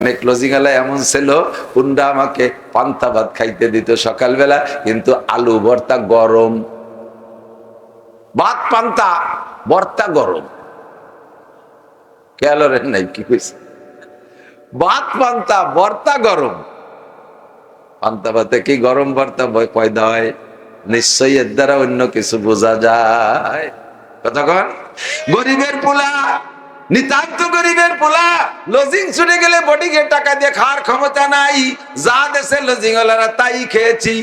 অনেক লজিংওয়ালা এমন ছিল, হুন্ডা আমাকে পান্তা ভাত খাইতে দিত সকালবেলা, কিন্তু আলু ভর্তা গরম, ভাত পান্তা ভর্তা গরম। খেয়াল নাই কি কইছে? ভাত পান্তা ভর্তা গরম। পান্তা ভাতে কি গরম ভর্তা পয়দা হয়? নিশ্চয়ই এর দ্বারা অন্য কিছু বোঝা যায়। কতক্ষণ গরিবের পোলা, নিতান্ত গরিবের পোলা, লজিং ছুটে গেলে বডিকে টাকা দিয়ে খাওয়ার ক্ষমতা নাই, যা দেশে লজিং ওয়ালারা তাই খেয়েছি।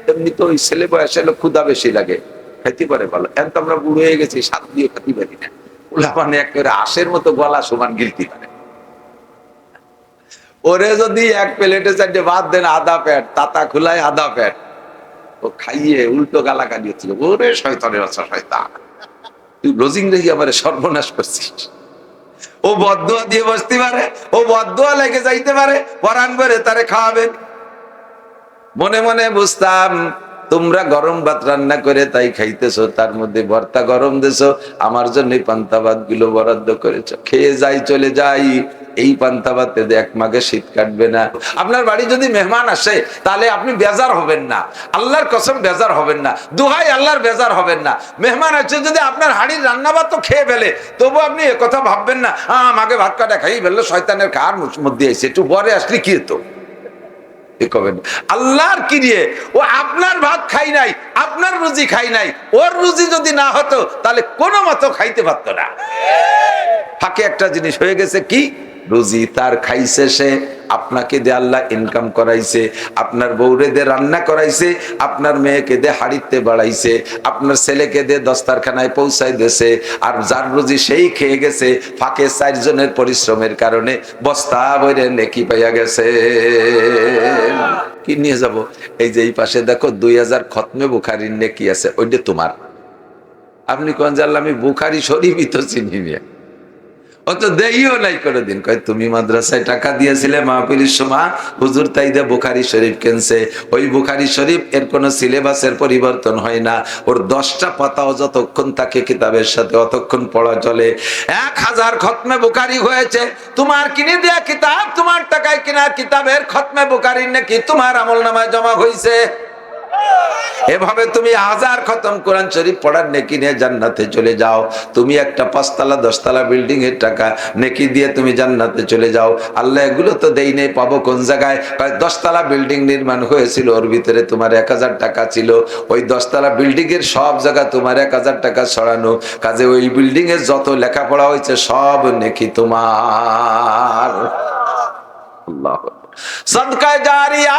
এমনি তো ওই ছেলে বয়সে ক্ষুধা বেশি লাগে, খাইতে পারে ভালো। এখন তো আমরা বুড়ো হয়ে গেছি, স্বাদ দিয়ে খেতে পারি না। পোলা মানে একেবারে আশের মতো গলা সমান গিলতে পারে। ওরে যদি এক প্লেটে চারটে ভাত দেন, আধা পেট তাতা খুলায় আধা পেট, ও খাইয়ে উল্টো গালাগালি হচ্ছিল, ওরে শয়তানের বাচ্চা শয়তান, তুই লজিং রেখে আমার সর্বনাশ করছিস। ও বদদুয়া দিয়ে বসতে পারে, ও বদদুয়া লেগে যাইতে পারে, পরাণ করে তারে খাওয়াবেন। মনে মনে বুঝতাম তোমরা গরম ভাত রান্না করে তাই খাইতেছো, তার মধ্যে ভর্তা গরম দেছো, আমার জন্য পান্তা ভাত গুলো বরাদ্দ করেছো, খেয়ে যাই চলে যাই। এই পান্তা ভাতে এক মাঘে শীত কাটবে না। আপনার বাড়ি যদি মেহমান আসে তাহলে আপনি বেজার হবেন না, আল্লাহর কসম বেজার হবেন না, দুহাই আল্লাহর বেজার হবেন না। মেহমান আছে যদি আপনার হাড়ির রান্না ভাত তো খেয়ে ফেলে, তবু আপনি একথা ভাববেন না আমাকে ভাত কাটা খাই ফেললো, শয়তানের কার মধ্যে এসে একটু পরে আসলে কি হতো। আল্লাহর কি দিয়ে ও আপনার ভাত খাই নাই, আপনার রুজি খাই নাই, ওর রুজি যদি না হতো তাহলে কোনো মতো খাইতে পারত না। ফাঁকে একটা জিনিস হয়ে গেছে কি, রুজি তার খাইছে সে, আপনাকে দিয়ে আল্লাহ ইনকাম করাইছে, আপনার বউরে দিয়ে রান্না করাইছে, আপনার মেয়েকে দিয়ে হাড়িতে বাড়াইছে, আপনার ছেলেকে দিয়ে দস্তারখানায় পৌঁছাই দিয়েছে, আর যার রুজি সেই খেয়ে গেছে। ফাঁকে 4 জনের পরিশ্রমের কারণে বস্তা ভরে নেকি পাইয়া গেছে। কি নিয়ে যাব? এই যে এই পাশে দেখো 2000 খতমে বুখারীর নেকি আছে, ওইটা তোমার। আপনি কোন জানলে আমি বুখারী শরীফই তো চিনি না, অত দেইও নাই কোনোদিন। কয় তুমি মাদ্রাসায় টাকা দিয়েছিলে মাহফিলের সময়, হুজুর তাই দিয়ে বুখারী শরীফ কিনছে। ওই বুখারী শরীফ এর কোন সিলেবাসের পরিবর্তন হয় না, ওর 10টা পাতাও যতক্ষণ থাকে কিতাবের সাথে অতক্ষণ পড়া চলে। 1000 খতমে বুখারী হয়েছে, তোমার কিনে দেয়া কিতাব, তোমার টাকায় কিনা কিতাবের খতমে বুখারীর নাকি তোমার আমলনামায় জমা হয়েছে। এভাবে তুমি 1000 খতম কোরআন শরীফ পড়ার নেকি নিয়ে জান্নাতে চলে যাও। তুমি একটা 5 তলা 10 তলা বিল্ডিং এর টাকা নেকি দিয়ে তুমি জান্নাতে চলে যাও। আল্লাহ এগুলো তো দেই নেই, পাবো কোন জায়গায়? 10 তলা বিল্ডিং নির্মাণ হয়েছিল, ওর ভিতরে তোমার 1000 টাকা ছিল, ওই 10 তলা বিল্ডিং এর সব জায়গা তোমার 1000 টাকা ছড়ানো, কাজে ওই বিল্ডিং এর যত লেখাপড়া হয়েছে সব নেকি তোমার। আল্লাহ। সাদকা জারিয়া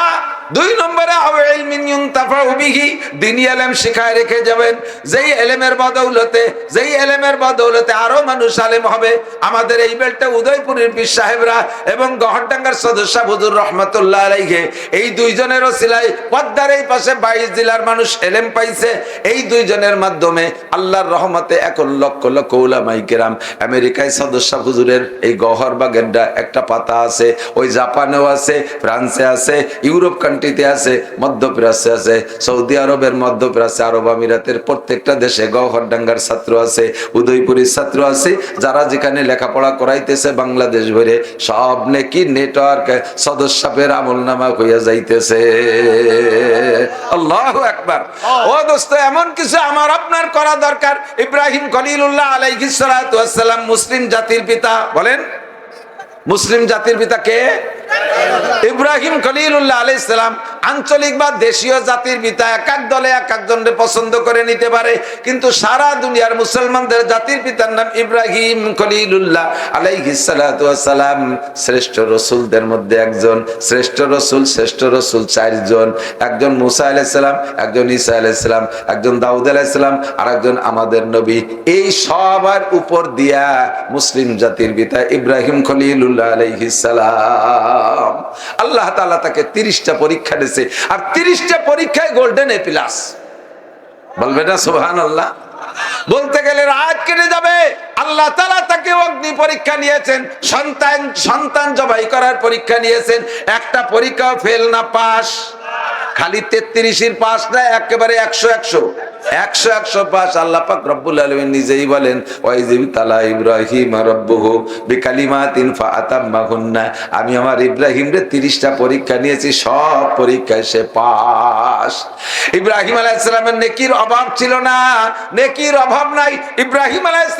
2 নম্বরে ইলমিন ইউনতাফাউ বিহি, দ্বীনি ইলম শিখায় রেখে যাবেন। যেই ইলমের বদৌলতে আরো মানুষ আলেম হবে। আমাদের এই বেলটা উদয়পুরের পীর সাহেবরা এবং গহরডাঙ্গার সদস্য হুজুর রাহমাতুল্লাহ আলাইহি, এই 2 জনের ওসিলায় পদ্মার এই পাশে 22 জেলার মানুষ ইলম পাইছে। এই 2 জনের মাধ্যমে আল্লাহর রহমতে এখন লক্ষ লক্ষ উলামায়ে কেরাম। আমেরিকায় সদস্য হুজুরের এই গহরবাগের একটা পাতা আছে, ওই জাপানেও আছে, ফ্রান্সে আছে, ইউরোপ কান্ট্রিতে আছে, মধ্যপ্রাচ্যে আছে, সৌদি আরবের মধ্যপ্রাচ্যে, আরব আমিরাতের প্রত্যেকটা দেশে গওহরডাঙ্গার ছাত্র আছে, উদয়পুরের ছাত্র আছে। যারা যেখানে লেখাপড়া করাইতেছে বাংলাদেশ ভরে সব নেকি নেটওয়ার্ক সদস্যের আমলনামা হইয়া যাইতেছে। আল্লাহু আকবার। ও দোস্ত, এমন কিছু আমার আপনার করা দরকার। ইব্রাহিম খলিলুল্লাহ আলাইহিস সালাতু ওয়াস সালাম মুসলিম জাতির পিতা। বলেন, মুসলিম জাতির পিতা কে? ইব্রাহিম খলিলুল্লাহ আলাইহিস সালাম। আঞ্চলিক বা দেশীয় জাতির পিতা এক এক দলে এক একজনকে পছন্দ করে নিতে পারে, কিন্তু সারা দুনিয়ার মুসলমানদের জাতির পিতার নাম ইব্রাহিম খলিলুল্লাহ আলাইহিস সালাতু ওয়াস সালাম। শ্রেষ্ঠ রাসূলদের মধ্যে একজন, শ্রেষ্ঠ রাসূল 4 জন। একজন মুসা আলাইহিস সালাম, একজন ঈসা আলাইহিস সালাম, একজন দাউদ আলাইহিস সালাম, আর একজন আমাদের নবী। এই সবার উপর দিয়া মুসলিম জাতির পিতা ইব্রাহিম খলিলুল্লাহ আলাইহিস সালাম। আল্লাহ তাআলা তাকে 30টা পরীক্ষা দিয়েছে, আর 30টা পরীক্ষায় গোল্ডেন এ প্লাস। বলবে না সুবহানাল্লাহ? বলতে গেলে রাত কেটে যাবে। আল্লাহ তাআলা তাকে অগ্নি পরীক্ষা নিয়েছেন, সন্তান জবাই করার পরীক্ষা নিয়েছেন, একটা পরীক্ষা ফেল না পাস। খালি 33-এর পাশ না, একেবারে 100 পাশ। আল্লাহ পাক রব্বুল আলামিন নিজেই বলেন, ওয়াইজিব তালা ইব্রাহিম রাব্বুহু বিকালিমাতিন ফাআতাম্মাহুন্না, আমি আমার ইব্রাহিমরে 30টা পরীক্ষা নিয়েছি, সব পরীক্ষায় সে পাস। ইব্রাহিম আলাইহিস সালামের নেকির অভাব ছিল না, নেকির অভাব নাই। ইব্রাহিম আলাইহিস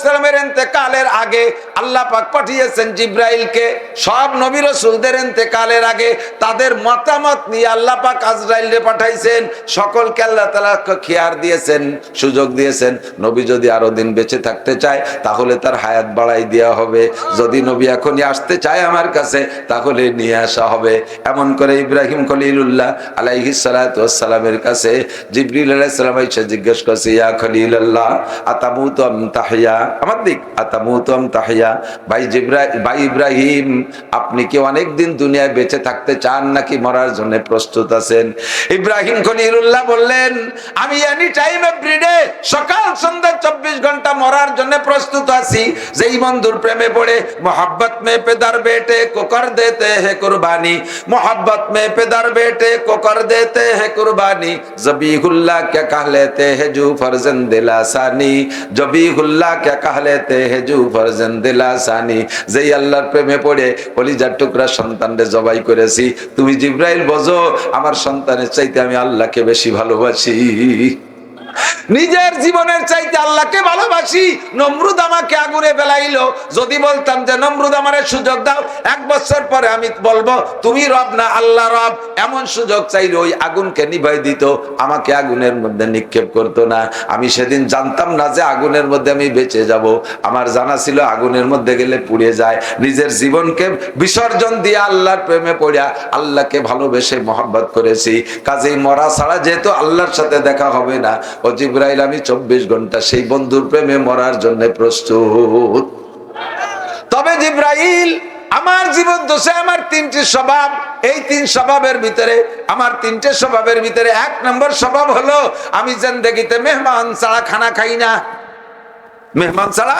সালামের ইন্তেকালের আগে আল্লাহ পাক পাঠিয়েছেন জিবরাইলকে। সব নবী রাসূলদের ইন্তেকালের আগে তাদের মতামত নিয়ে আল্লাহ পাক আজরাইলকে পাঠাইছেন। সকলকে আল্লাহ তাআলা খিয়ার দিয়েছেন, সুযোগ দিয়েছেন। নবী যদি আরো দিন বেঁচে থাকতে চায় তাহলে তার হায়াত বাড়াই দেওয়া হবে, যদি নবী এখনই আসতে চায় আমার কাছে তাহলে নিয়ে আসা হবে। এমন করে ইব্রাহিম খলিলুল্লাহ আলাইহিস সালাতু ওয়াস সালামের কাছে জিবরিল আলাইহিস সালাম এসে জিজ্ঞেস করছে, ইয়া খলিলুল্লাহ আতামুতু আম তাহইয়া, আমার দিক আতামুতু আম তাহইয়া, ভাই ইব্রাহিম আপনি কি অনেক দিন দুনিয়ায় বেঁচে থাকতে চান নাকি মরার জন্য প্রস্তুত আছেন? ইব্রাহিম খলিলুল্লাহ বললেন, আমি এনি টাইম এভরিডে, সকাল সন্ধ্যা 24 ঘন্টা মরার জন্য প্রস্তুত আছি। যেই বন্ধুর প্রেমে পড়ে मोहब्बत में पेदर बेटे को कर देते हैं कुर्बानी, मोहब्बत में पेदर बेटे को कर देते हैं कुर्बानी, ज़बीहुल्लाह क्या कह लेते हैं जो फर्जंद लासानी, ज़बीहुल्लाह क्या कह लेते हैं जो फर्जंद लासानी। যেই আল্লাহর প্রেমে পড়ে কলিজার টুকরা সন্তানকে জবাই করেছি, তুমি জিবরাইল বোঝো আমার সন্তানের চাইতে আমি আল্লাহকে বেশি ভালোবাসি, নিজের জীবনের চাইতে আল্লাহকে ভালোবাসি। নমরুদ আমাকে আগুনে ফেলাইলো, যদি বলতাম যে নমরুদ আমারে সুযোগ দাও, 1 বছর পরে আমি বলবো তুমি রব না আল্লাহ রব, এমন সুযোগ চাইলে ওই আগুনকে নিভাই দিত, আমাকে আগুনের মধ্যে নিক্ষেপ করতো না। আমি সেদিন জানতাম না যে আগুনের মধ্যে আমি বেঁচে যাব, আমার জানা ছিল আগুনের মধ্যে গেলে পুড়ে যায়। নিজের জীবনকে বিসর্জন দিয়ে আল্লাহর প্রেমে পড়িয়া আল্লাহকে ভালোবেসে মহব্বত করেছি। কাজেই মরা ছাড়া যেহেতু আল্লাহর সাথে দেখা হবে না, ও জিবরাইল আমি 24 ঘন্টা সেই বন্ধুর প্রেমে মরার জন্য প্রস্তুত। তবে জিবরাইল আমার জীবন দোষে আমার 3টি স্বভাব, এই 3 স্বভাবের ভিতরে আমার 3টে স্বভাবের ভিতরে 1 নম্বর স্বভাব হলো আমি জিন্দেগিতে মেহমান ছাড়া খানা খাই না, মেহমান ছাড়া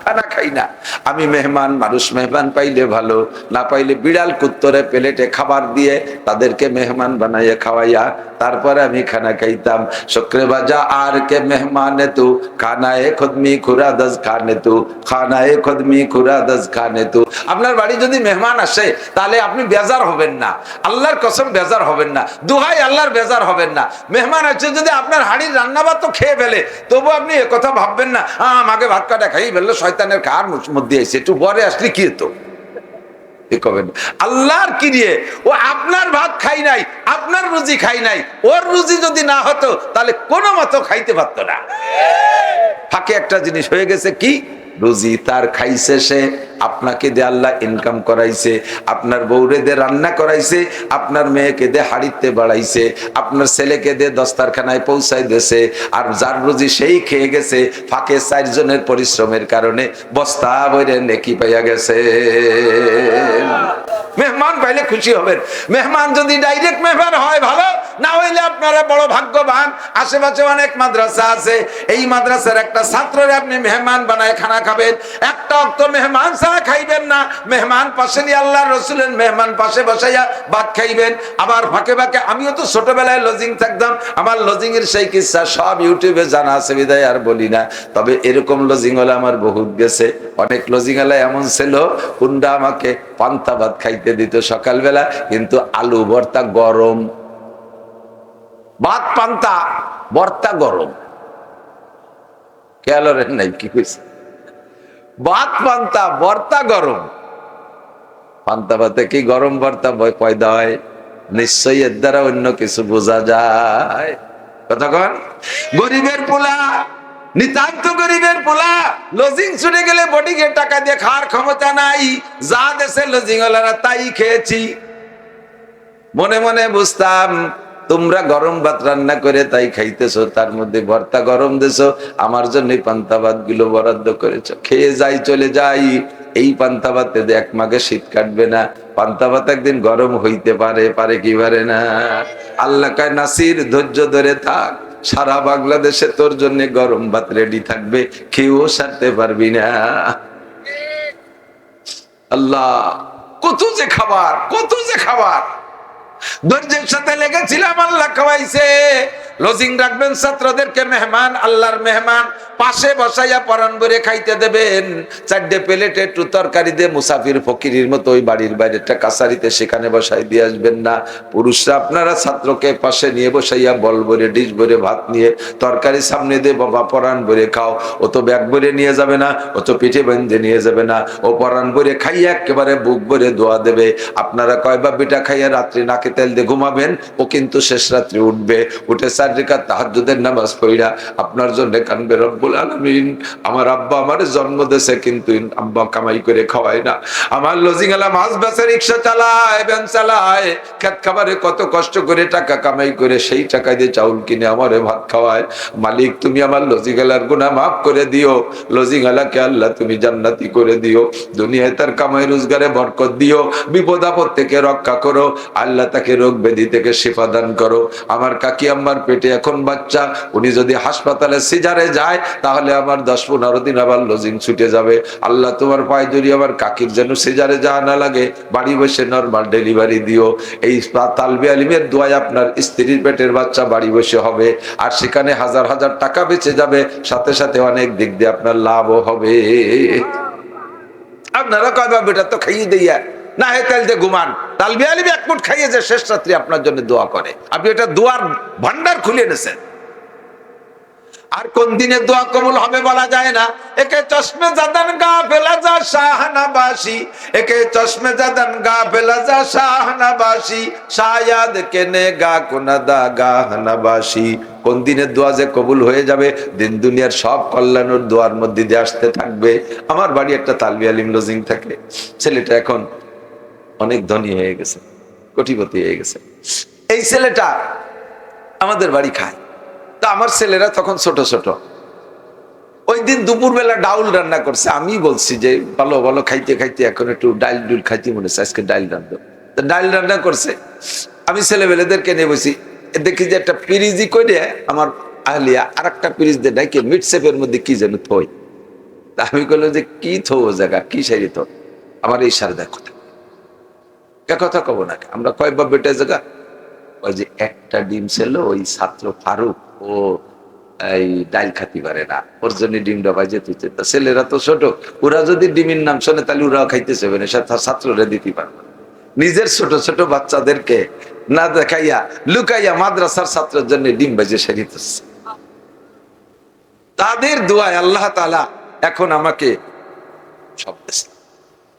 খানা খাই না। আমি মেহমান, মানুষ মেহমান পাইলে ভালো, না পাইলে বিড়াল কুত্তরে প্লেটে খাবার দিয়ে তাদেরকে মেহমান বানাইয়া খাওয়াইয়া তারপরে আমি খানা খাইতাম। শুক্রে বাজা আর কে মেহমানে তু, খানায়ে খুদমি খুরাদাস খানে তু, খানায়ে খুদমি খুরাদাস খানে তু। আপনার বাড়ি যদি মেহমান আসে তাহলে আপনি বেজার হবেন না, আল্লাহর কসম বেজার হবেন না, দুহাই আল্লাহর বেজার হবেন না। মেহমান আছে যদি আপনার হাড়ির রান্নাবাদ তো খেয়ে ফেলে, তবু আপনি একথা ভাববেন না আমাকে ভাত কাটা খাই ফেললো, শয়তানের কার মধ্যে এসে একটু পরে আসলে কি হতো, আল্লাহর কি দিয়ে ও আপনার ভাত খাই নাই, আপনার রুজি খাই নাই, ওর রুজি যদি না হতো তাহলে কোনো মতো খাইতে পারতো না। ফাঁকে একটা জিনিস হয়ে গেছে কি, রুজি তার খাইছে সে, আপনাকে দিয়ে আল্লাহ ইনকাম করাইছে, আপনার বউরে দিয়ে রান্না করাইছে, আপনার মেয়েকে দিয়ে হাড়িতে বাড়াইছে, আপনার ছেলেকে দিয়ে দস্তারখানায় পৌঁছাই দিয়েছে, আর যার রুজি সেই খেয়ে গেছে। ফাঁকে 4 জনের পরিশ্রমের কারণে বস্তা বইরে নেকি পাইয়া গেছে। মেহমান পাইলে খুশি হবেন, মেহমান যদি ডাইরেক্ট মেহমান হয় ভালো, না হইলে আপনারা বড় ভাগ্যবান। আশেপাশে অনেক মাদ্রাসা আছে, এই মাদ্রাসার একটা ছাত্ররে আপনি মেহমান বানায় খানা খাবেন, একটা অক্ত মেহমান ছাড়া খাইবেন না, মেহমান পাশে নিয়ে আল্লাহর রাসূলের মেহমান পাশে বসাইয়া ভাত খাইবেন। আবার ফাঁকে ফাঁকে, আমিও তো ছোটবেলায় লজিং থাকতাম, আমার লজিং এর সেই কিচ্ছা সব ইউটিউবে জানা আছে বিদায় আর বলি না। তবে এরকম লজিং ওয়ালা আমার বহুত গেছে, অনেক লজিং ওয়ালা এমন ছিল কুন্ডা আমাকে পান্তা ভাত খাইতে দিত সকালবেলা, কিন্তু আলু ভর্তা গরম, ভাত পান্তা ভর্তা গরম, খেয়াল নাই কি কইছে, ভাত পান্তা ভর্তা গরম। পান্তা ভাতে কি গরম ভর্তা পয়দা হয়? নিশ্চয়ই এর দ্বারা অন্য কিছু বোঝা যায়। কতক্ষণ গরিবের পোলা, নিতান্ত গরিবের পোলা, লজিং ছুটে গেলে বডিকে টাকা দিয়ে খাওয়ার ক্ষমতা নাই, যা দেশে লজিং ওয়ালারা তাই খেয়েছি। মনে মনে বুঝতাম তোমরা গরম ভাত রান্না করে তাই খাইতেছো, তার মধ্যে ভর্তা গরম দেছো, আমার জন্য পান্তা ভাত গুলো বরাদ্দ করেছো, খেয়ে যাই চলে যাই। এই পান্তা ভাতে 1 মাঘে শীত কাটবে না, পান্তা ভাত একদিন গরম হইতে পারে, পারে কি পারে না। আল্লাহ কয় নাসির ধৈর্য ধরে থাক, সারা বাংলাদেশে তোর জন্য গরম ভাত রেডি থাকবে, খেয়েও সারতে পারবি না। আল্লাহ কত যে খাবার, কত যে খাবার। ধৈর্যের সাথে লেগেছিলাম, আল্লাহ খাওয়াইছে। লজিং রাখবেন ছাত্রদেরকে, মেহমান, আল্লাহর মেহমান, পাশে বসাইয়া পরান ভরে খাইতে দেবেন। 4টে প্লেটে একটু তরকারি দিয়ে মুসাফির ফকিরের মতো ওই বাড়ির বাইরে একটা কাছারিতে সেখানে বসাই দিয়ে আসবেন না। পুরুষরা আপনারা ছাত্রকে পাশে নিয়ে বসাইয়া বল ভরে ডিশ ভরে ভাত নিয়ে তরকারি সামনে দিয়ে, বাবা পরান ভরে খাও। ও তো ব্যাগ ভরে নিয়ে যাবে না, ও তো পিঠে বেঁধে নিয়ে যাবে না, ও পরান ভরে খাইয়া একেবারে বুক ভরে দোয়া দেবে। আপনারা কয়বা বিটা খাইয়া রাত্রি নাকে তেল দিয়ে ঘুমাবেন, ও কিন্তু শেষ রাত্রি উঠবে, উঠে 4 রাকাত তাহাজ্জুদের নামাজ পড়া আপনার জন্য কানবে, রব্বুল আলামিন আমার আব্বা আমারে জন্ম দিয়েছে কিন্তু আব্বা কামাই করে খাওয়ায় না। আমার লজিং আলা মাছ বেচে রিকশা চালায়, ভ্যান চালায়, খেত খাবারে কত কষ্ট করে টাকা কামাই করে সেই টাকা দিয়ে চাউল কিনে আমারে ভাত খাওয়ায়। মালিক তুমি আমার লজিং আলার গুনাহ মাফ করে দিও, লজিং আলাকে আল্লাহ তুমি জান্নাতি করে দিও, দুনিয়ায় তার কামাই রোজগারে বরকত দিও, বিপদ আপদ থেকে রক্ষা করো আল্লাহ, তাকে রোগ ব্যাধি থেকে শিফা দান করো। আমার কাকি আম্মার পেটে এখন বাচ্চা, উনি যদি হাসপাতালে সিজারে যায় তাহলে আমার 10-15 দিন আবার লজিং ছুটে যাবে। আল্লাহ তোমার পায়ে ধরি আমার কাকির যেন সিজারে যাওয়া না লাগে, বাড়ি বসে নরমাল ডেলিভারি দিও। এই তালবি আলিমের দোয়ায় আপনার স্ত্রীর পেটের বাচ্চা বাড়ি বসে হবে, আর সেখানে হাজার হাজার টাকা বেঁচে যাবে, সাথে সাথে অনেক দিক দিয়ে আপনার লাভও হবে। আপনারা কয়বা বেটা তো খাইয়ে দিয়া না হে তেল দিয়ে ঘুমান, তালবি আলিম এক মুঠ খাইয়ে যে শেষ রাত্রি আপনার জন্য দোয়া করে, আপনি এটা দোয়ার ভান্ডার খুলে এনেছেন। আর কোন দিনে দোয়া কবুল হবে বলা যায় না। একে চশমে জাদান গা ফেলা যা শাহনাবাসী, একে চশমে জাদান গা ফেলা যা শাহনাবাসী, শায়াদ কেনে গা কোনাদা গাহনাবাসী। কোন দিনের দোয়া যে কবুল হয়ে যাবে, দিন দুনিয়ার সব কল্যাণের দোয়ার মধ্যে দিয়ে আসতে থাকবে। আমার বাড়ি একটা তালবি আলিম লজিং থাকে, ছেলেটা এখন অনেক ধনী হয়ে গেছে, কোটিপতি হয়ে গেছে। এই ছেলেটা আমাদের বাড়ি খায়। তা আমার ছেলেরা তখন ছোট ছোট, ওই দিন দুপুর বেলা ডাউল রান্না করছে। আমি বলছি যে ভালো ভালো খাইতে খাইতে এখন একটু ডাইল ডুল খাইতে মনে হচ্ছে, আজকে ডাইল রান্না। ডাইল রান্না করছে, আমি ছেলেবেলেদেরকে নিয়ে বসি, দেখি যে একটা পিরিজি করে আমার আহলিয়া আর একটা পিরিজ দিয়ে ডাইকে মিটসেপের মধ্যে কি যেন থই। তা আমি বললাম যে কি থো জায়গা, কি সারি থো, আমার এই সারদা কথা কথা কব না, আমরা কয়েকবার বেটা জায়গা। ওই যে একটা ডিম ছিল, ওই ছাত্র ফারুক ও এই ডাইল খাতি পারে না, ওর জন্য ডিমটা বাজে তুইছে। তা ছেলেরা তো ছোট, ওরা যদি ডিমের নাম শোনে তাহলে ওরাও খাইতে চাইবে না, ছাত্ররা দিতে পারবে না। নিজের ছোট ছোট বাচ্চাদেরকে না দেখাইয়া লুকাইয়া মাদ্রাসার ছাত্রের জন্য ডিম বাজে সারিতেছে। তাদের দোয়ায় আল্লাহ তাআলা এখন আমাকে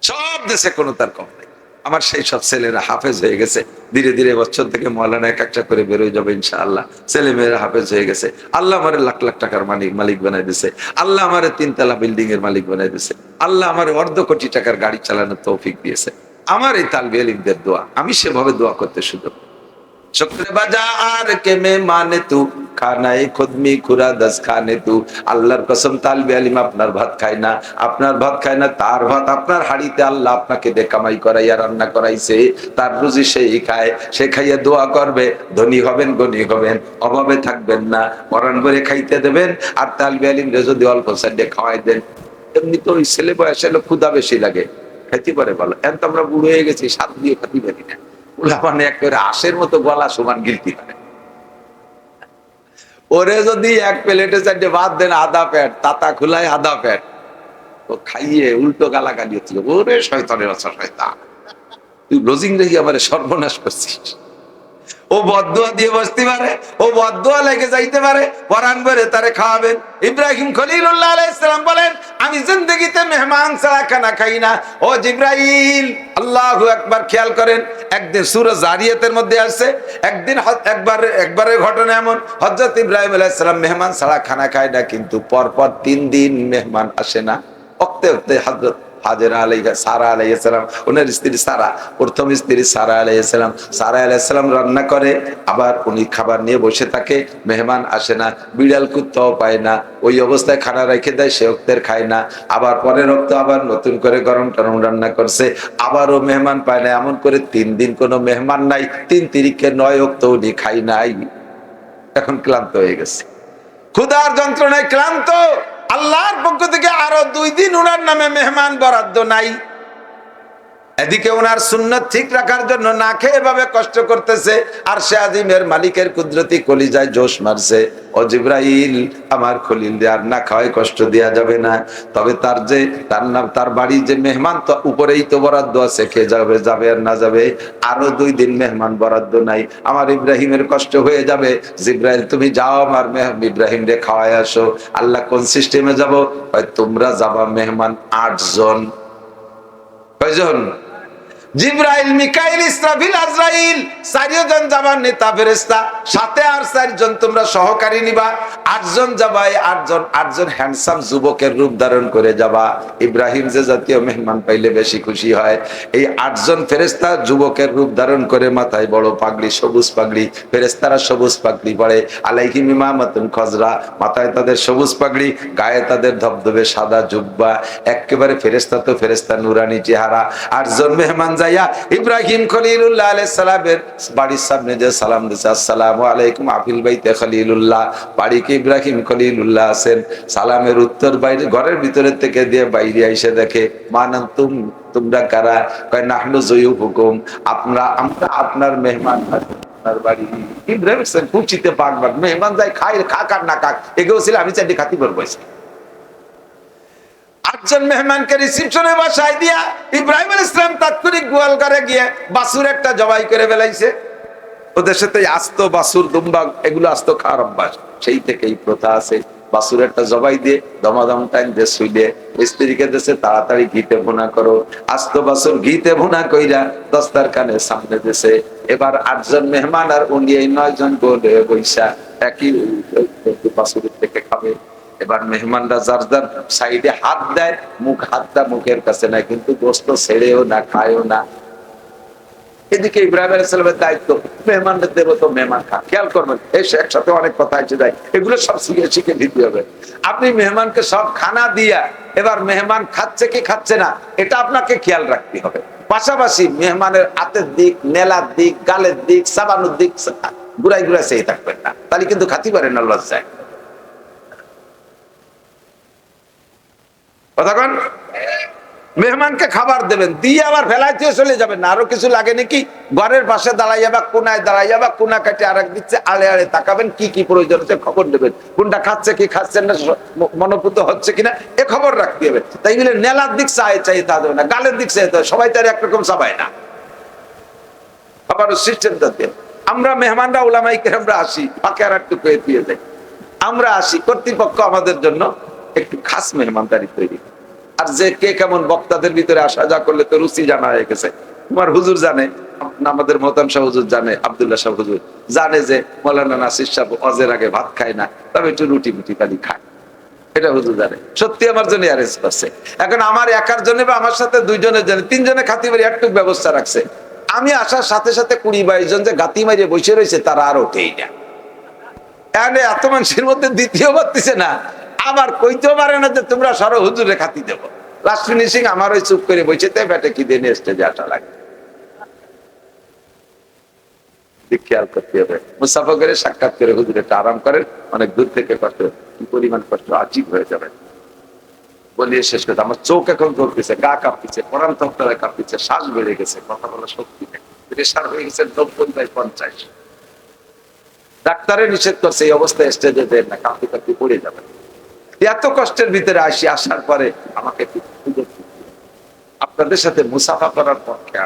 সব দেশে কোনো তার কম নাই। আমার সেই সব ছেলেরা হাফেজ হয়ে গেছে, ধীরে ধীরে বছর থেকে মৌলানা এক একটা করে বেরোয় যাবে ইনশাআল্লাহ। ছেলে মেয়েরা হাফেজ হয়ে গেছে, আল্লাহ আমারে লাখ লাখ টাকার মালিক বানাই দিছে, আল্লাহ আমারে 3 তলা বিল্ডিং এর মালিক বানাই দিছে, আল্লাহ আমারে অর্ধ কোটি টাকার গাড়ি চালানোর তৌফিক দিয়েছে। আমার এই তালবি আলিমদের দোয়া, আমি সেভাবে দোয়া করতে শুধু শুকরে বাজার কে মে মানে তু খানায় খুদমি খুরা দস খানে তু। আল্লাহর কসম তালবি আলিম আপনার ভাত খায় না, আপনার ভাত খায় না, তার ভাত আপনার হাড়িতে আল্লাহ আপনাকে দিয়ে কামাই করাইয়া রান্না করাইছে, তার রুজি সেই খায়, সে খাইয়া দোয়া করবে, ধনী হবেন গণী হবেন, অভাবে থাকবেন না, পরান ভরে খাইতে দেবেন। আর তালবি আলিম যদি অল্প সাইডে খাওয়াই দেন, এমনি তো ওই ছেলে বয়সে ক্ষুধা বেশি লাগে, খাইতে পারে ভালো। এখন তো আমরা বুড়ো হয়ে গেছি, স্বাদ দিয়ে খাতি পারি না, মানে একেবারে আশের মতো গলা সমান গিলতি পারে। ওরে যদি এক প্লেটে 4টে ভাত দেন, আধা পেট তাতা খুলায় আধা পেট, তো খাইয়ে উল্টো গালাগালি হচ্ছিল, ওরে শয়তানের বাচ্চা শয়তান, তুই লজিং রেখে আমার সর্বনাশ করছিস। ও বদদুয়া দিয়ে বসতে পারে, ও বদদুয়া লেগে যাইতে পারে, পরান ভরে তারে খাওয়াবেন। ইব্রাহিম খলিলুল্লাহ আলাইহিস সালাম বলেন, আমি জিন্দেগিতে মেহমান ছাড়া খানা খাই না। ও জিবরাইল, আল্লাহু আকবার, খেয়াল করেন, একদিন সূরা জারিয়াতের মধ্যে আসছে, একদিন একবারের ঘটনা এমন, হযরত ইব্রাহিম আলাইহিস সালাম মেহমান ছাড়া খানা খায় না, কিন্তু পরপর 3 দিন মেহমান আসে না। ওক্তে ওক্তে হযরত হাজেরা আলাইহা, সারা আলাইহিস সালাম, ওনার স্ত্রী সারা, প্রথম স্ত্রী সারা আলাইহিস সালাম, সারা আলাইহিস সালাম রান্না করে, আবার উনি খাবার নিয়ে বসে থাকে, মেহমান আসে না, বিড়াল কুত্তাও পায় না, ওই অবস্থায় খানা রেখে দেয়, সে ওক্তের খায় না। আবার পরের ওক্ত আবার নতুন করে গরম টরম রান্না করছে, আবারও মেহমান পায় না, এমন করে 3 দিন কোনো মেহমান নাই, 3 তিরিখে 9 ওক্ত উনি খাই নাই। এখন ক্লান্ত হয়ে গেছে, ক্ষুধার যন্ত্রণায় ক্লান্ত। আল্লাহর পক্ষ থেকে আরো 2 দিন উনার নামে মেহমান বরাদ্দ নাই। এদিকে ওনার সুন্নত ঠিক রাখার জন্য না খেয়ে এভাবে কষ্ট করতেছে, আর সে আজিমের মালিকের কুদরতি কলিজায় জোশ মারছে, ও জিব্রাইল আমার খলিল আর না খাওয়াই কষ্ট দেয়া যাবে না, তবে তার যে তার নাম তার বাড়ির যে মেহমান তো উপরেই তো বরাদ্দ আছে, খেয়ে যাবে যাবে আর না যাবে, আরো 2 দিন মেহমান বরাদ্দ নাই, আমার ইব্রাহিমের কষ্ট হয়ে যাবে, জিব্রাইল তুমি যাও আমার ইব্রাহিম রে খাওয়ায় আসো। আল্লাহ কোন সিস্টেমে যাব? তোমরা যাবা মেহমান 8 জন। কয়জন? জিব্রাইল, মিকাইল, ইসরাফিল, আজরাইল, 4 জন যাবার নেতা ফেরেশতা, সাথে আর 4 জন তোমরা সহকারী নিবা, 8 জন যাবা। এই 8 জন হ্যান্ডসাম যুবকের রূপ ধারণ করে যাবা। ইব্রাহিম যে জাতীয় মেহমান পাইলে বেশি খুশি হয়, এই 8 জন ফেরেশতা যুবকের রূপ ধারণ করে, মাথায় বড় পাগড়ি, সবুজ পাগড়ি, ফেরেশতারা সবুজ পাগড়ি পরে, আলাইহিম ইমামাতুন খজরা, মাথায় তাদের সবুজ পাগড়ি, গায়ে তাদের ধবধবে সাদা জুব্বা, একেবারে ফেরেশতা তো ফেরেশতা, নুরানি চেহারা। 8 জন মেহমান যাইয়া ইব্রাহিম খলিলুল্লাহ আলাইহিস সালামের বাড়ির সামনে যে সালাম দিছে, আসসালামু আলাইকুম আফিল বাইতে খলিলুল্লাহ, বাড়িতে ইব্রাহিম খলিলুল্লাহ আছেন। সালামের উত্তর বাইরে ঘরের ভিতরে থেকে দিয়ে বাইরে এসে দেখে, মানান্তুম তোমরা কারা? কয় নাহনু যুয়ুফুকুম, আমরা আপনার মেহমান, আপনার বাড়ি। ইব্রাহিম হোসেন খুশিতে বাগবাগ, মেহমান যাই খাই, খাক আর না খাক, এগেও ছিল আমি চাইলে খাতি করবো। 8 জন মেহমানকে রিসিপশনে বসাই দিয়া ইব্রাহিম আলাইহিস সালাম তাৎক্ষণিক গোয়াল ঘরে গিয়ে বাছুর একটা জবাই করে ফেলাইছে। ওদের সাথে আস্ত বাছুর, দুম্বা এগুলো আস্ত খাওয়ার অভ্যাস, সেই থেকে এই প্রথা আছে। বাছুর একটা জবাই দিয়ে দমাদম টাইম দিয়ে শুইলে স্ত্রীকে দেশে তাড়াতাড়ি ঘিতে ভুনা করো, আস্ত বাছুর ঘিতে ভুনা কইরা দস্তারখানের সামনে দেশে। এবার 8 জন মেহমান আর উনি এই 9 জন গোলে বৈশা একই বাছুরের থেকে খাবে। এবার মেহমানরা যার যার সাইডে হাত দেয়, হাতটা মুখের কাছে নাই, কিন্তু গোস্ত ছেড়েও না, খায়ও না। এদিকে ইব্রাহিম আলাইহিস সালামের দায়িত্ব, মেহমানদের দেব তো মেহমান খা, খেয়াল করবেন। এই একসাথে অনেক কথা আছে, যাই এগুলো সব শিখে দিতে হবে। আপনি মেহমানকে সব খানা দিয়া, এবার মেহমান খাচ্ছে কি খাচ্ছে না এটা আপনাকে খেয়াল রাখতে হবে। পাশাপাশি মেহমানের হাতের দিক, নেলার দিক, গালের দিক, সাবানুর দিক ঘুরাই ঘুরাই সেই থাকবেন না, তাহলে কিন্তু খাতি পারেন না লজ্জায়। কথাক্ষণ মেহমানকে খাবার দেবেন, দিয়ে আবার ফেলাইতে চলে যাবেন না। আরো কিছু লাগে নাকি, ঘরের পাশে দাঁড়াইয়া বা কোনায় দাঁড়াইয়া বা কোনা কাটে আরেক দিচ্ছে, আড়ে আড়ে তাকাবেন, কি কি প্রয়োজন হচ্ছে খবর নেবেন, কোনটা খাচ্ছে কি খাচ্ছেন না, মনোপুত হচ্ছে কিনা এ খবর রাখতে হবে। তাই বলে নেলার দিক চাই তা দেবে না, গালের দিক চাইতে হবে, সবাই তার একরকম চাবায় না। আবার সিস্টেমটা দিয়ে আমরা মেহমানরা উলামায়ে কেরামরা আসি, ফাঁকে আর একটু কয়ে দিয়ে যাই, আমরা আসি, কর্তৃপক্ষ আমাদের জন্য একটু খাস মেহমানদারি তৈরি। আর যে কে কেমন বক্তাদের ভিতরে আসা যা করলে তো রুচি জানা হয়ে গেছে। তোমার হুজুর জানে, আমাদের মোহতাম শাহ হুজুর জানে, আব্দুল্লাহ শাহ হুজুর জানে যে মৌলানা নাসির সাহেব অজের আগে ভাত খায় না, তবে একটু রুটি মুটি পানি খায়, এটা হুজুর জানে। সত্যি আমার জন্য অ্যারেঞ্জ করছে। এখন আমার একার জন্য বা আমার সাথে 2 জনের জন্য 3 জনে খাতি বাড়ি একটু ব্যবস্থা রাখছে। আমি আসার সাথে সাথে 20-22 জন যে গাতি মারিয়ে বসে রয়েছে, তারা আর ওঠেই না। এত মানুষের মধ্যে দ্বিতীয় বাড়তেছে না, আবার কইতেও পারে না যে তোমরা সরো হুজুরে খাতি দেবো। লাস্ট ফিনিশিং আমার ওই চুপ করে বসে ব্যাটে কি দিয়ে স্টেজে আসা লাগে। খেয়াল করতে হবে, মুসাফা করে সাক্ষাৎ করে হুজুর একটা আরাম করেন, অনেক দূর থেকে কষ্ট, কি পরিমাণ কষ্ট আজীব হয়ে যাবে। বলিয়ে শেষ করতে আমার চোখ এখন ধরতেছে, গা কাঁপতেছে, পরাণ তক্তারা কাঁপতেছে, শ্বাস বেড়ে গেছে, কথা বলা শক্তি নেই, প্রেশার হয়ে গেছে 90/50। ডাক্তারে নিষেধ করছে এই অবস্থায় স্টেজে দেন না, কাঁপতে কাঁপতে পড়ে যাবে। এত কষ্টের ভিতরে আসার পরে আমাকে আপনাদের সাথে মুসাফা করার পক্ষে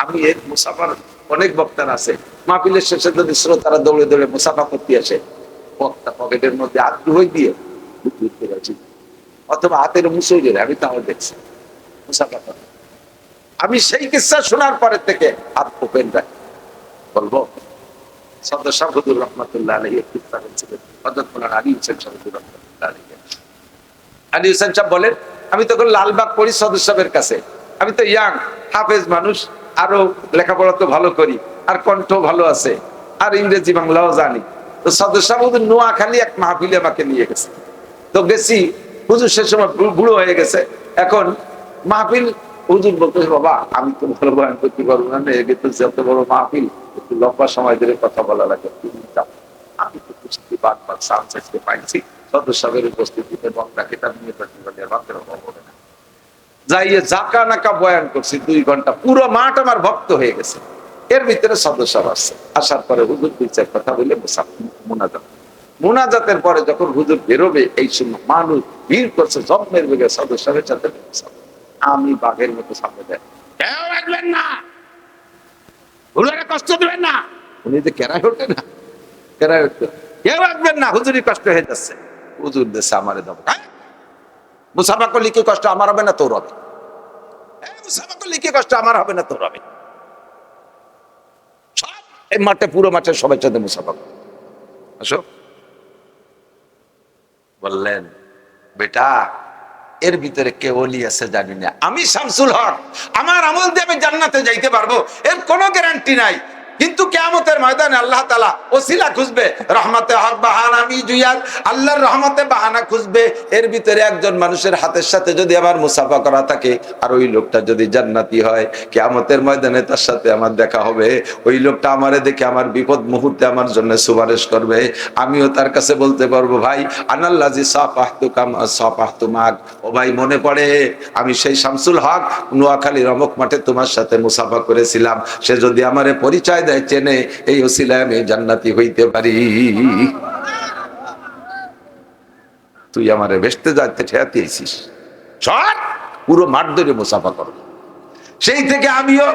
আমি এই মুসাফার অনেক বক্তার আছে, মাহফিলের শেষে যদি শ্রোতারা দৌড়ে দৌড়ে মুসাফা করতে আসে, বক্তা পকেটের মধ্যে আগ্রহ দিয়ে অথবা হাতের মুসই দিয়ে, আমি তাও দেখছি মুসাফা করে। আমি সেই কিসসা শোনার পরে থেকে হাত ওপেন রাখি। বলবো সদর শাহ হুজুর রহমাতুল্লাহ আলাইহি কিসসা বলছিলেন, হযরত মাওলানা আলী হোসেন শাহ হুজুর রহমাতুল্লাহ আলাইহি। আলী হোসেন সাহেব বলেন, আমি তখন লালবাগ পড়ি সদর সাহেবের কাছে, আমি তো ইয়াং হাফেজ মানুষ, আরো লেখাপড়া তো ভালো করি, আর কণ্ঠ ভালো আছে, আর ইংরেজি বাংলাও জানি। তো সদর সাহেব হুজুর নোয়াখালী এক মাহফিলে আমাকে নিয়ে গেছে। তো গেছি, হুজুর সে সময় বুড়ো হয়ে গেছে। এখন মাহফিল হুজুর বলতেছে, বাবা আমি তো ভালো বয়ান করতে পারবো না, এত বড় মাহফিল, একটু লম্বা সময় ধরে কথা বলা লাগে, আমি তো পুষ্টি বারবার সামনে পাইছি, সদর সাহেবের উপস্থিতিতে বক্তা কিতাব নিয়ে প্রতিবাদের হবে না। যাইয়ে জাকা নাকা বয়ান করছি 2 ঘন্টা, পুরো মাঠ আমার ভক্ত হয়ে গেছে। এর ভিতরে সদস্য আসছে, আসার পরে হুজুর 2-4 কথা বলে মুনাজাত। মুনাজাতের পরে যখন হুজুর বেরোবে, এই সময় মানুষ ভিড় করছে জন্মের বেগে সদস্যের সাথে। আমি বাঘের মতো সামনে দেয়, কেউ রাখবেন না, হুজুরে কষ্ট দেবেন না। উনি যে কেরাই ওঠে না, কেরাই ওঠে, কেউ রাখবেন না, হুজুরই কষ্ট হয়ে যাচ্ছে। হুজুর দেশে আমারে দেবো, মুসাফা করলে কি কষ্ট আমার হবে না তোর হবে? মুসাফা করলে কি কষ্ট আমার হবে না তোর হবে? সব এই মাঠে, পুরো মাঠে সবাই চাঁদে মুসাফা করে। আসো, বললেন বেটা এর ভিতরে কে ওলি আছে জানি না, আমি শামসুল হক, আমার আমল দিয়ে আমি জান্নাতে যাইতে পারবো এর কোনো গ্যারান্টি নাই, কিন্তু কিয়ামতের ময়দানে আল্লাহ তাআলা ওসিলা খুঁজবে, রহমতে হক বাহানা মিজুয়াল, আল্লাহর রহমতে বাহানা খুঁজবে। এর ভিতরে একজন মানুষের হাতের সাথে যদি আমার মুসাফা করা থাকে, আর ওই লোকটা যদি জান্নাতি হয়, কিয়ামতের ময়দানে তার সাথে আমার দেখা হবে। ওই লোকটা আমারে দেখে আমার বিপদ মুহূর্তে আমার জন্য সুপারিশ করবে। আমিও তার কাছে বলতে পারবো, ভাই আনাল্লাজি সাফাহতু কামা সাফাহতু মাক, ও ভাই মনে পড়ে আমি সেই শামসুল হক নোয়াখালী রমক মাঠে তোমার সাথে মুসাফা করেছিলাম, সে যদি আমারে পরিচয় দেয়, চেনে, এই ওসিলায় আমি জান্নাতি হইতে পারি। তুই আমারে বেসতে যাইতে ঠেয়াতেছিস, সব পুরো মাঠ ধরে মুসাফা করো। সেই থেকে আমিও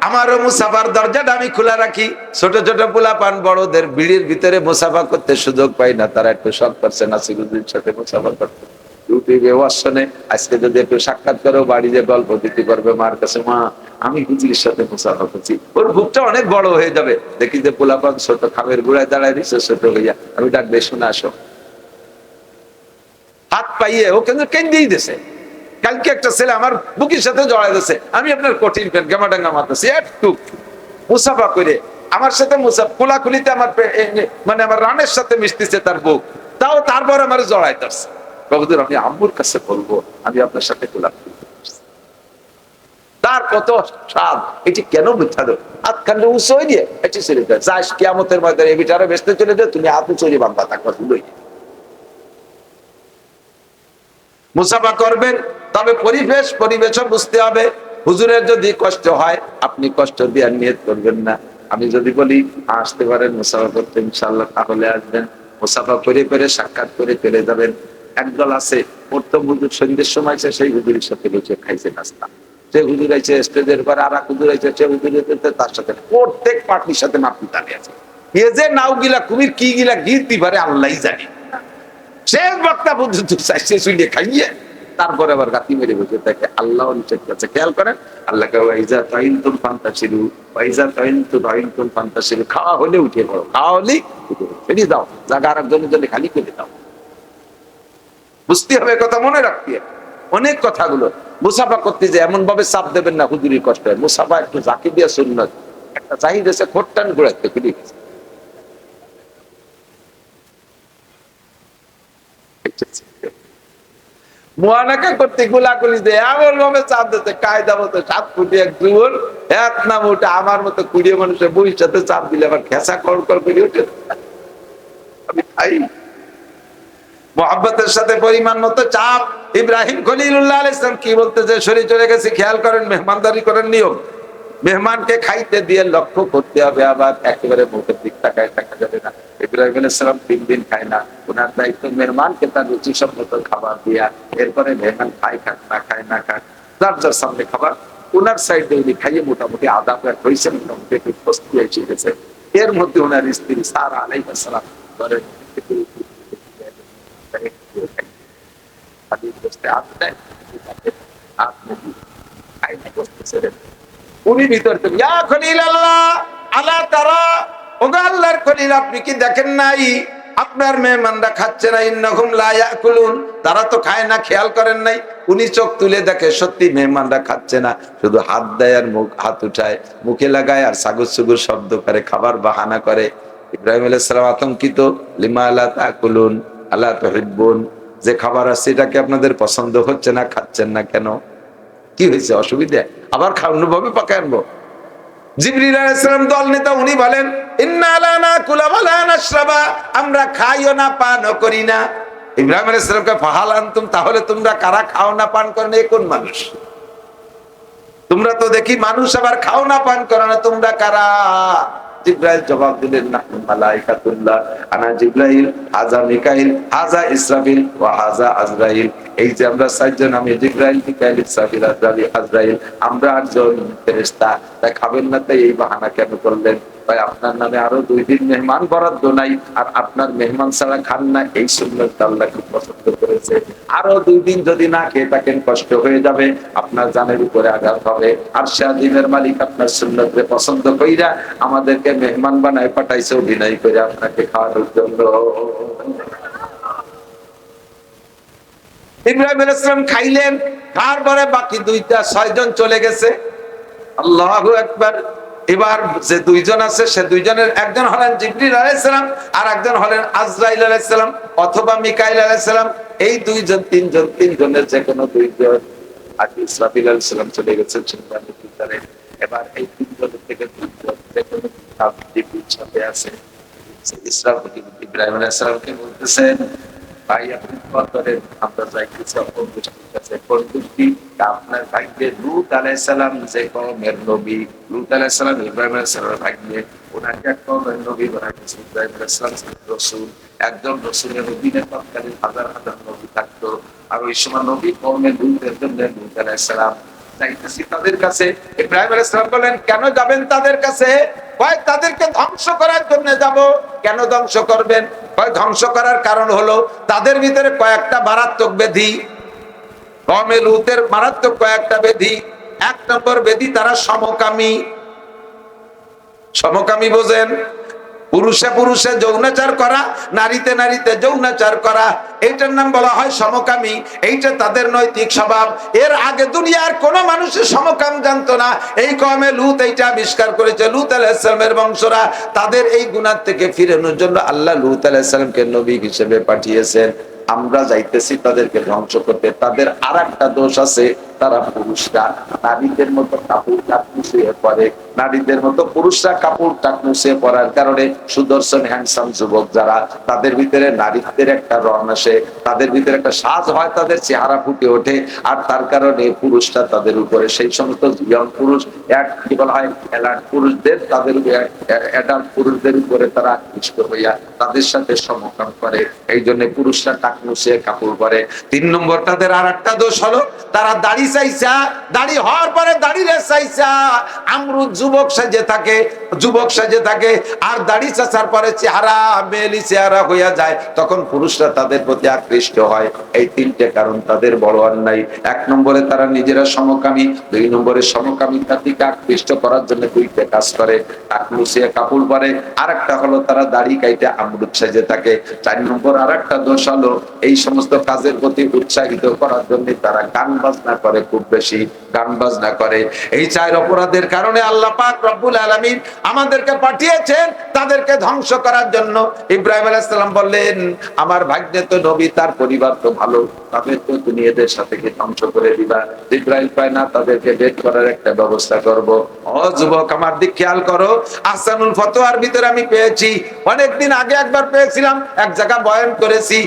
আমারও মুসাফার দরজাটা আমি খোলা রাখি। ছোট ছোট পোলাপান বড়দের ভিড়ের ভিতরে মুসাফা করতে সুযোগ পাই না, তারা একটু শখ করছে নাসিরুদ্দিনের সাথে মুসাফা করতে। ইউটিউবে ওয়াশনে আজকে যদি একটু সাক্ষাৎ করো, বাড়ি যে গল্প দিতে পারবে মার কাছে, মা আমি হুজুরের সাথে মুসাফা করছি, ওর বুকটা অনেক বড় হয়ে যাবে। দেখি যে পোলাপান ছোট খামের গুড়ায় দাঁড়ায় দিচ্ছে, ছোট হইয়া আমি ডাকবে, শোনা আসো, হাত পাইয়ে ও কিন্তু কেন্দ্রেই দিছে। কালকে একটা ছেলে আমার বুকের সাথে জড়াই দিচ্ছে, আমি আপনার কঠিন ফ্যান গামাডাঙ্গা মারতেছি, একটু মুসাফা করে আমার সাথে কোলাকুলিতে আমার মানে আমার রানের সাথে মিশতেছে তার বুক, তাও তারপর আমার জড়াই ধরছে। বাবুদের আমি আম্মুর কাছে বলবো আমি আপনার সাথে কোলাকুলি, তার কত স্বাদ, এটি কেন মিথ্যা দেব? হাত খান্ডে উঁচু দিয়ে এটি ছেড়ে দেয়, যাস কিয়ামতের ময়দানে এই বিচারে বেসতে চলে যায়, তুমি হাত উঁচু দিয়ে বান্ধা থাকবা, তুলোই মুসাফা করবেন। তবে পরিবেশও বুঝতে হবে। হুজুরের যদি কষ্ট হয়, আপনি কষ্ট দিয়ে নিয়ত করবেন না। আমি যদি বলি আসতে পারেন মুসাফা করতে, ইনশাআল্লাহ তাহলে আসবেন, মুসাফা করে করে সাক্ষাৎ করে চলে যাবেন। একদল আছে প্রথম হুজুর সন্ধ্যের সময় সেই হুজুরের সাথে বসে খাইছে নাস্তা, যে হুজুর আইছে স্টেজের পরে আর এক হুজুর আইছে, সে হুজুরের তার সাথে প্রত্যেক পার্টির সাথে মাপি দাঁড়িয়ে আছে। এ যে নাও গিলা কুমির কি গিলা গিরতি পারে আল্লাহই জানে। শেষ বক্তা পর্যন্ত চাইছে শুনে খাইয়ে তারপরে আবার গাতি মেরে বসে থাকে। আল্লাহ নিষেধ করছে, খেয়াল করেন, আল্লাহকে ওয়াইজা তাইনতুম ফান্তাসিরু ওয়াইজা তাইনতুম ফান্তাসিরু, খাওয়া হলে উঠে পড়ো, খাওয়া হলেই উঠে পড়ো, ফেরি দাও, জায়গা আরেকজনের জন্য খালি করে দাও। বুঝতে হবে, কথা মনে রাখতে হবে। অনেক কথাগুলো মুসাফা করতে যে এমন ভাবে চাপ দেবেন না হুজুরির কষ্ট হয়। মুসাফা একটু জাকি দিয়া সুন্নত, একটা চাহিদা আছে খোট্টান ঘুরাইতে খুলে গেছে। মুয়ানাকা করতে গোলাগুলি দিয়ে এমন ভাবে চাপ দিতে, কায়দা মতো 7 ফুটি এক যুবক এক নাম উঠে, আমার মতো 20 মানুষের বইয়ের সাথে চাপ দিলে আবার খেসা কর করে উঠে। আমি খাই মোহাব্বতের সাথে পরিমাণ মতো চাপ। ইব্রাহিম খলিলুল্লাহ আলাইহিস সালাম কি বলতে যে সরে চলে গেছে, খেয়াল করেন, মেহমানদারি করেন নিয়ম, মেহমানকে খাইতে দিয়ে লক্ষ্য করতে হবে, আবার একেবারে মুখের দিক তাকায় থাকা যাবে না। ইব্রাহিম আলাইহিস সালাম 3 দিন খায় না, ওনার দায়িত্ব মেহমানকে তার রুচি সম্মত খাবার দিয়া, এরপরে মেহমান খায় খাক না খায় না খাক, যার যার সামনে খাবার ওনার সাইডে উনি খাইয়ে মোটামুটি আধা প্লেট হয়েছে, মোটামুটি একটু প্রস্তুতি এসে গেছে। এর মধ্যে ওনার স্ত্রী সারা আলাইহিস সালাম ঘরের উনি ভিতর থেকে ইয়া খলিল আল্লাহ আলা তারা, ওগো আল্লাহর খলিল আপনি কি দেখেন নাই আপনার মেহমানরা খাচ্ছে না, ইন্নাহুম লা ইয়াকুলুন, তারা তো খায় না, খেয়াল করেন নাই? উনি চোখ তুলে দেখে সত্যি মেহমানরা খাচ্ছে না, শুধু হাত দেয় আর হাত উঠায় মুখে লাগায় আর সাগুর সুগুর শব্দ করে খাবার বাহানা করে। ইব্রাহিম আলাইহিস সালাম আতঙ্কিত, লিমা লা তাকুলুন আলা তুহিব্বুন, যে খাবার আছে এটাকে আপনাদের পছন্দ হচ্ছে না, খাচ্ছেন না কেন, কি হয়েছে, অসুবিধা? আবার খাওয়ানো ভাবে পাকায় আনবো। জিবরিল আলাইহিস সালাম দল নেতা, উনি বলেন ইন্না লা নাকুলা ওয়া লা নাশরাবা, আমরা খাইও না পানও করি না। ইব্রাহিম আলাইহিস সালামকে ফাহাল আনতুম, তাহলে তোমরা কারা খাও না পান করো না, কোন মানুষ? তোমরা তো দেখি মানুষ আবার খাও না পান করো না, তোমরা কারা? জিব্রাইল জবাব দিলেন, নাহনু মালাইকাতুল্লাহ, আনা জিব্রাইল, হাজা মিকাইল, হাজা ইসরাফিল ওয়া হাজা আজরাইল। এই যে আমরা চারজন, আমি জিব্রাইল, মিকাইল, ইসরাফিল, আজরাইল, আমরা 8 জন ফেরেশতা। তাই খাবেন না, তাই এই বাহানা কেন করলেন? ভাই আপনার নামে আরো 2 দিন মেহমান বরাদ্দ নাই, আর আপনার মেহমান ছাড়া খান না, এই সুন্নাত আল্লাহ খুব পছন্দ করেছে। আরো 2 দিন যদি না খেয়ে থাকেন কষ্ট হয়ে যাবে, আপনার জানের উপরে আঘাত হবে। আর শাদিনের মালিক আপনার সুন্নতকে পছন্দ কইরা আমাদেরকে মেহমান বানায় পাঠাইছে অভিনয় করে আপনাকে খাওয়ানোর জন্য। ইব্রাহিম আলাইহিস সালাম খাইলেন, তারপরে বাকি 6 জন চলে গেছে। আল্লাহু আকবার। এবার যে 2 জন আছে, সে 2 জনের একজন হলেন জিবরিল আলাইহিস সালাম, আর একজন হলেন আজরাইল আলাইহিস সালাম অথবা মিকাইল আলাইহিস সালাম। এই 2 জন 3 জন, 3 জনের যে কোনো 2 জন। আর ইসরাফিল আলাইহিস সালাম চলে গেছেন সিংহাসনের ভিতরে। এবার এই 3 জনের থেকে 2 জন যে কোনো জিবরিল সাথে আছে। ইসরাফিল ইব্রাহিম আলাইহিস সালামকে বলতেছেন, ভাই আপনি করেন, আমরা যাইতেছি অপন্তুষ্টির কাছে। পন্তুষ্টি আপনার ভাগ্যে লূত আলাইহিস সালাম যে কওমের নবী, লূত আলাইহিস সালাম ইব্রাহিম আলাইহিস সালামের ভাগ্যে, ওনাকে এক কওমের নবী বানাইছে। ইব্রাহিম আলাইহিস সালাম রাসূল, একজন রাসূলের অধীনে তৎকালীন হাজার হাজার নবী থাকতো। আর ওই সময় নবী কওমের লূতের জন্য লূত আলাইহিস সালাম যাইতেছি তাদের কাছে। ইব্রাহিম আলাইহিস সালাম বলেন, কেন যাবেন তাদের কাছে? কয় তাদেরকে ধ্বংস করার জন্য যাব। কেন ধ্বংস করবেন? কয় ধ্বংস করার কারণ হলো তাদের ভিতরে কয়েকটা মারাত্মক ব্যাধি, কওমে লূতের মারাত্মক কয়েকটা ব্যাধি। 1 নম্বর ব্যাধি, তারা সমকামী। সমকামী বোঝেন? পুরুষে পুরুষে যৌনাচার করা, নারীতে নারীতে যৌনাচার করা, এইটার নাম বলা হয় সমকামী। এইটা তাদের নৈতিক স্বভাব। এর আগে দুনিয়ার কোন মানুষের সমকাম জানতো না। এই কওমে লূত এইটা আবিষ্কার করেছে। লূত আলাইহিস সালামের বংশরা তাদের এই গুনাহ থেকে ফিরানোর জন্য আল্লাহ লূত আলাইহিস সালামকে নবী হিসেবে পাঠিয়েছেন। আমরা যাইতেছি তাদেরকে ধ্বংস করতে। তাদের আরেকটা দোষ আছে, তারা পুরুষরা নারীদের মতো কাপড় টাকনু শুয়ে পড়ে। নারীদের মতো পুরুষরা কাপড় টাকনু শুয়ে পড়ার কারণে সুদর্শন হ্যান্ডসাম যুবক যারা, তাদের ভিতরে নারীত্বের একটা রং আসে, তাদের ভিতরে একটা সাজ হয়, তাদের চেহারা ফুটে ওঠে। আর তার কারণে পুরুষরা তাদের উপরে, সেই সমস্ত ইয়ং পুরুষ, কি বলা হয় অ্যাডাল্ট পুরুষদের, তাদের অ্যাডাল্ট পুরুষদের উপরে তারা আকৃষ্ট হইয়া তাদের সাথে সমকাম করে। এই জন্য পুরুষরা টাকনু শুয়ে কাপড় পরে। 3 নম্বর, তাদের আর একটা দোষ হলো তারা দাড়ি চাইছা, দাড়ি হওয়ার পরে দাড়ি রে চাইছা আমরুদ যুবক সাজে থাকে, যুবক সাজে থাকে। আর দাড়ি চাচার পরে চেহারা মেলি চেহারা হইয়া যায়, তখন পুরুষরা তাদের প্রতি আকৃষ্ট হয়। এই 3টে কারণ তাদের বড় অন্যায়। 1 নম্বরে তারা নিজেরা সমকামী, 2 নম্বরে সমকামিতার দিকে আকৃষ্ট করার জন্য 2টে কাজ করে, টাকনু শুয়ে কাপড় পরে। আরেকটা হলো তারা দাড়ি কাইটে আমরুদ সাজে থাকে। 4 নম্বর আরেকটা দোষ হলো এই সমস্ত কাজের প্রতি উৎসাহিত করার জন্য তারা গান বাজনা করে, খুব বেশি গান বাজনা করে। এই 4 অপরাধের কারণে আল্লাহ পাক রব্বুল আলামিন আমাদেরকে পাঠিয়েছেন তাদেরকে ধ্বংস করার জন্য। ইব্রাহিম আলাইহিস সালাম বললেন, আমার ভাগ্নে তো নবী, তার পরিবার তো ভালো, তাদেরকে তুমি এদের সাথে কি ধ্বংস করে দিবা? ইব্রাহিম কয় না, তাদেরকে বের করার একটা ব্যবস্থা করব। ও যুবক, আমার দিক খেয়াল করো। আহসানুল ফতোয়ার ভিতরে আমি পেয়েছি, অনেকদিন আগে একবার পেয়েছিলাম, এক জায়গা বয়ান করেছি।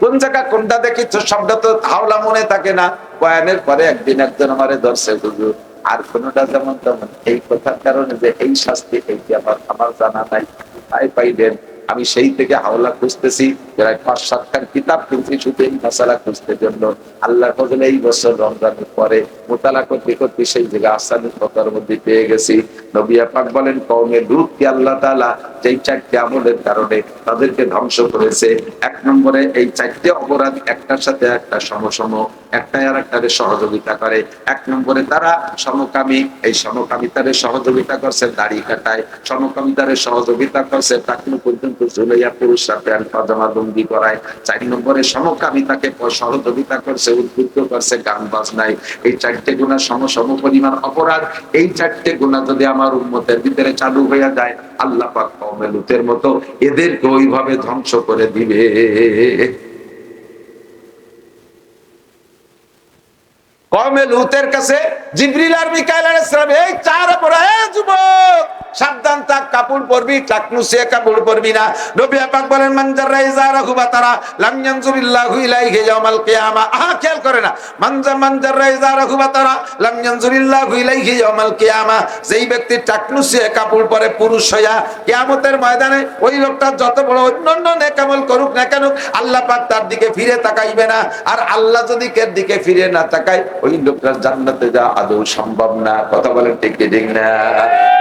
কোন জায়গা কোনটা দেখিছো শব্দ তো হাওলা মনে থাকে না। বয়ানের পরে একদিন একজন আমারে ধরছে, হুজুর আর কোনটা যেমন তেমন, এই কথার কারণে যে এই শাস্তি, এইটি আমার জানা নাই, তাই পাইলেন। আমি সেই থেকে হাওলা খুঁজতেছি, প্রায় 5-7 খান কিতাব কিনছি শুধু এই মশালা খুঁজতে জন্য। আল্লাহর ফজলে এই বছর রমজানের পরে মোতালা করতে করতে সেই জায়গা আহসানুল ফতোয়ার মধ্যে পেয়ে গেছি। নবী পাক বলেন, কওমে লূতকে আল্লাহ তাআলা যেই 4টে আমলের কারণে তাদেরকে ধ্বংস করেছে। 1 নম্বরে এই 4টে অপরাধ একটার সাথে একটা সমসম, একটাই আর একটারে সহযোগিতা করে। 1 নম্বরে তারা সমকামী, এই সমকামিতারে সহযোগিতা করছে দাড়ি কাটায়, সমকামিতারে সহযোগিতা করছে টাকনু পর্যন্ত ঝুলাইয়া পুরুষরা প্যান্ট পাজামা লুঙ্গি করায়। 4 নম্বরে সমকামিতাকে সহযোগিতা করছে, উদ্বুদ্ধ করছে গান বাজনায়। এই 4টে গুনাহ সম পরিমাণ অপরাধ। এই 4টে গুনাহ যদি আমার উম্মতের ভিতরে চালু হয়ে যায়, আল্লাহ পাক কওমে লূতের মতো এদেরকে ওইভাবে ধ্বংস করে দিবে। কওমে লূতের কাছে জিবরিল আর মিকাইল আলাইহিস সালাম এই 4 অপরাধ, যুবক সাবধান থাক, কাপড় পরবি, টাকনু সে কাপড় পরবি না। নবী পাক বলেন মান জাররা ইজারাহু বাতারা লাম ইয়ানজুরিল্লাহু ইলাইহি ইয়াউমাল কিয়ামা। খেয়াল করে না, মান জাররা ইজারাহু বাতারা লাম ইয়ানজুরিল্লাহু ইলাইহি ইয়াউমাল কিয়ামা। যেই ব্যক্তি টাকনু সে কাপড় পরে পুরুষ হইয়া কিয়ামতের ময়দানে ওই লোকটা যত বড় অন্যান্য নেক আমল করুক না কেন, আল্লাহ পাক তার দিকে ফিরে তাকাইবে না। আর আল্লাহ যদি কের দিকে ফিরে না তাকায়, ওই লোকটার জান্নাতে যাওয়া আদৌ সম্ভব না। কথা বলেন ঠিক কি ঠিক না?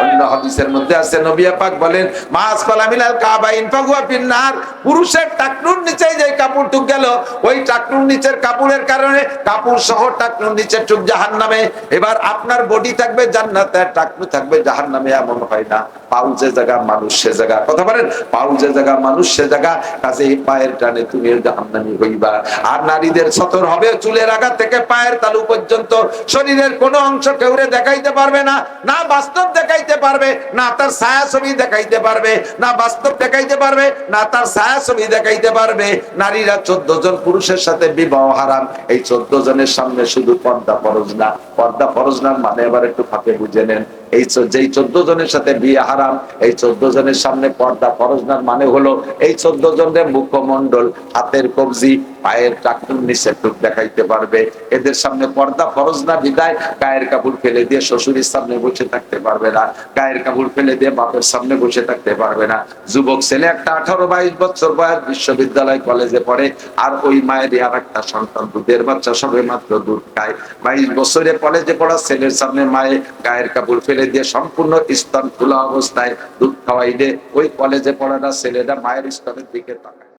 অন্য হাদিসের মধ্যে আছে নবী পাক বলেন মাস ফালামিনাল কাবাইন ফাহুয়া ফিন্নার। পুরুষের টাকনুর নিচে যে কাপড় টুক গেল, ওই টাকনুর নিচের কাপড়ের কারণে কাপড় সহ টাকনুর নিচে টুক জাহান্নামে। এবার আপনার বডি থাকবে জান্নাতে, টাকনু থাকবে জাহান্নামে, এমন হয় না? পাউ যে জায়গা মানুষ সে জায়গা। কথা বলেন, পাউ যে জায়গা মানুষ সে জায়গা। কাজে এই পায়ের টানে তুমি জাহান্নামী হইবা। আর নারীদের সতর হবে চুলের আগা থেকে পায়ের তালু পর্যন্ত, শরীরের কোনো অংশ কেউরে দেখাইতে পারবে না, না বাস্তব দেখাইতে পারবে, না তার ছায়া ছবি দেখাইতে পারবে, না বাস্তব দেখাইতে পারবে, না তার ছায়া ছবি দেখাইতে পারবে। নারীরা 14 জন পুরুষের সাথে বিবাহ হারাম। এই 14 জনের সামনে শুধু পর্দা ফরজ না। পর্দা ফরজ না মানে এবার একটু ফাঁকে বুঝে নেন। এই যেই 14 জনের সাথে বিয়ে হারাম, এই 14 জনের সামনে পর্দা ফরজ না মানে হলো এই 14 জনের মুখমণ্ডল, হাতের কবজি, পায়ের টাকনুর নিচে টুক দেখাইতে পারবে। এদের সামনে পর্দা ফরজ না বিদায় গায়ের কাপড় ফেলে দিয়ে শ্বশুরের সামনে বসে থাকতে পারবে না, গায়ের কাপড় ফেলে দিয়ে বাপের সামনে বসে থাকতে পারবে না। যুবক ছেলে একটা 18-22 বছর বয়স, বিশ্ববিদ্যালয় কলেজে পড়ে, আর ওই মায়ের আর একটা সন্তান, দুধের বাচ্চা, সবে মাত্র দুধ খায়। 22 বছরে কলেজে পড়া ছেলের সামনে মায়ে গায়ের কাপড় ফেলে দিয়ে সম্পূর্ণ স্তন খোলা অবস্থায় দুধ খাওয়াইলে ওই কলেজে পড়াটা ছেলেটা মায়ের স্তনের দিকে তাকায়।